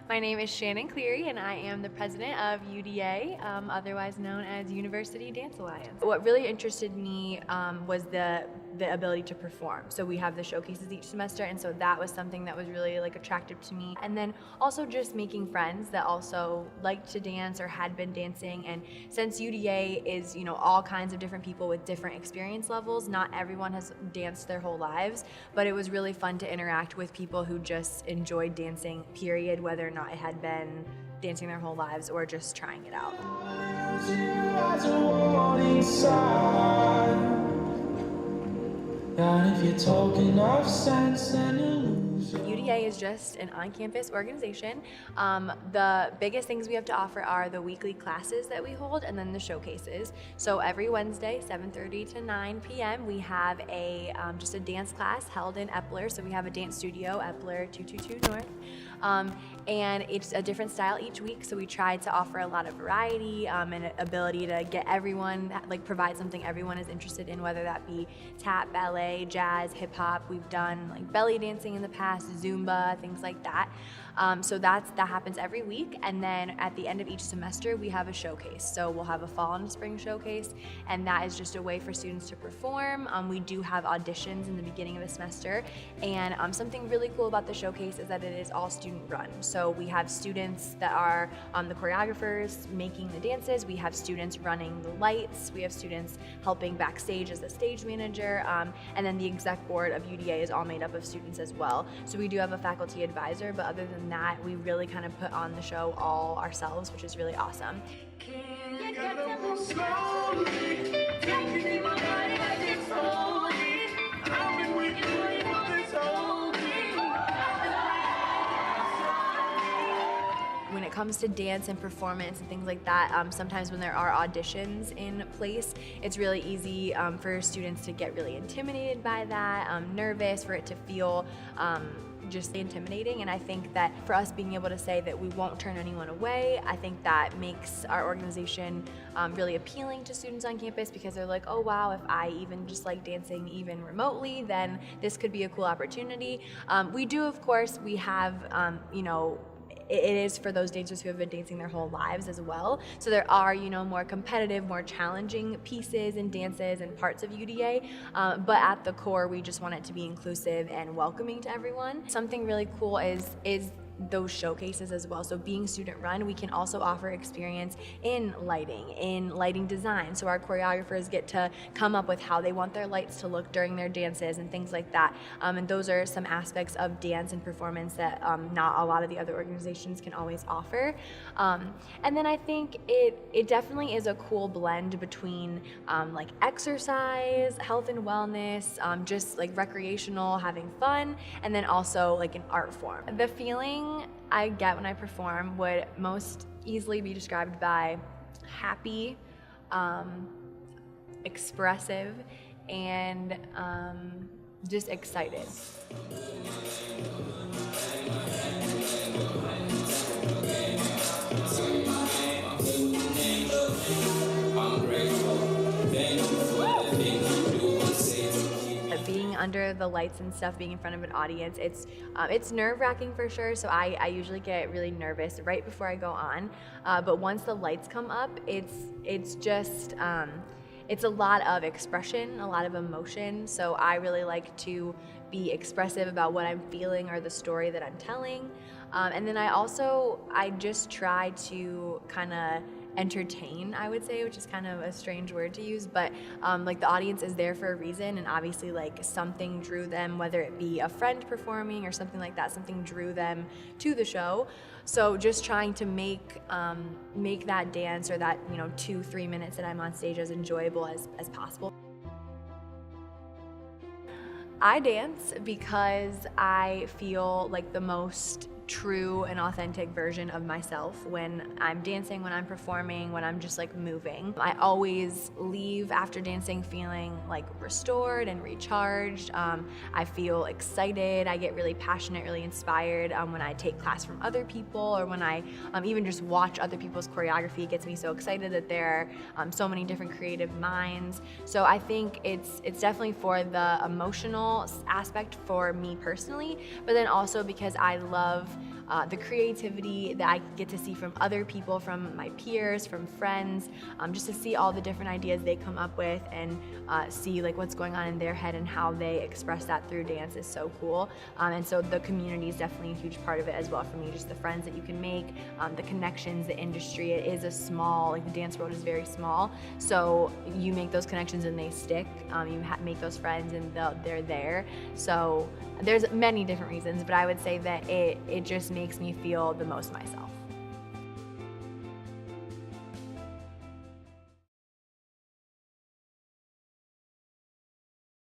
My name is Shannon Cleary and I am the president of UDA, otherwise known as University Dance Alliance. What really interested me was the ability to perform. So we have the showcases each semester, and so that was something that was really attractive to me. And then also just making friends that also liked to dance or had been dancing. And since UDA is all kinds of different people with different experience levels, not everyone has danced their whole lives, but it was really fun to interact with people who just enjoyed dancing, period, whether or not it had been dancing their whole lives or just trying it out. UDA is just an on-campus organization. The biggest things we have to offer are the weekly classes that we hold and then the showcases. So every Wednesday, 7:30 to 9 p.m., we have just a dance class held in Epler. So we have a dance studio, Epler 222 North. And it's a different style each week, so we try to offer a lot of variety and ability to get everyone, provide something everyone is interested in, whether that be tap, ballet, jazz, hip hop. We've done belly dancing in the past, Zumba, things like that. So that happens every week, and then at the end of each semester we have a showcase. So we'll have a fall and spring showcase, and that is just a way for students to perform. We do have auditions in the beginning of the semester, and something really cool about the showcase is that it is all student run. So we have students that are the choreographers making the dances, we have students running the lights, we have students helping backstage as the stage manager, and then the exec board of UDA is all made up of students as well. So we do have a faculty advisor, but other than that, we really kind of put on the show all ourselves, which is really awesome. When it comes to dance and performance and things like that, sometimes when there are auditions in place, it's really easy for students to get really intimidated by that, nervous, for it to feel just intimidating. And I think that for us being able to say that we won't turn anyone away, I think that makes our organization really appealing to students on campus, because they're like, oh wow, if I even just like dancing even remotely, then this could be a cool opportunity. We do, of course, we have, it is for those dancers who have been dancing their whole lives as well. So there are, more competitive, more challenging pieces and dances and parts of UDA, but at the core, we just want it to be inclusive and welcoming to everyone. Something really cool is those showcases as well. So being student run, we can also offer experience in lighting design. So our choreographers get to come up with how they want their lights to look during their dances and things like that. And those are some aspects of dance and performance that not a lot of the other organizations can always offer. And then I think it definitely is a cool blend between exercise, health and wellness, just recreational, having fun, and then also an art form. The feeling I get when I perform would most easily be described by happy, expressive, and just excited. Being under the lights and stuff, being in front of an audience, it's nerve-wracking for sure. So I usually get really nervous right before I go on. But once the lights come up, it's just it's a lot of expression, a lot of emotion. So I really like to be expressive about what I'm feeling or the story that I'm telling. And then I just try to kind of entertain, I would say, which is kind of a strange word to use, but the audience is there for a reason, and obviously something drew them, whether it be a friend performing or something like that, something drew them to the show. So just trying to make that dance or that 2-3 minutes that I'm on stage as enjoyable as possible. I dance because I feel like the most true and authentic version of myself when I'm dancing, when I'm performing, when I'm just moving. I always leave after dancing feeling restored and recharged. I feel excited. I get really passionate, really inspired when I take class from other people, or when I even just watch other people's choreography. It gets me so excited that there are so many different creative minds. So I think it's definitely for the emotional aspect for me personally, but then also because I love the creativity that I get to see from other people, from my peers, from friends, just to see all the different ideas they come up with and see like what's going on in their head and how they express that through dance is so cool. And so the community is definitely a huge part of it as well for me, just the friends that you can make, the connections, the industry. It is a small, like the dance world is very small, so you make those connections and they stick. You make those friends and they're there. So there's many different reasons, but I would say that it just makes me feel the most myself.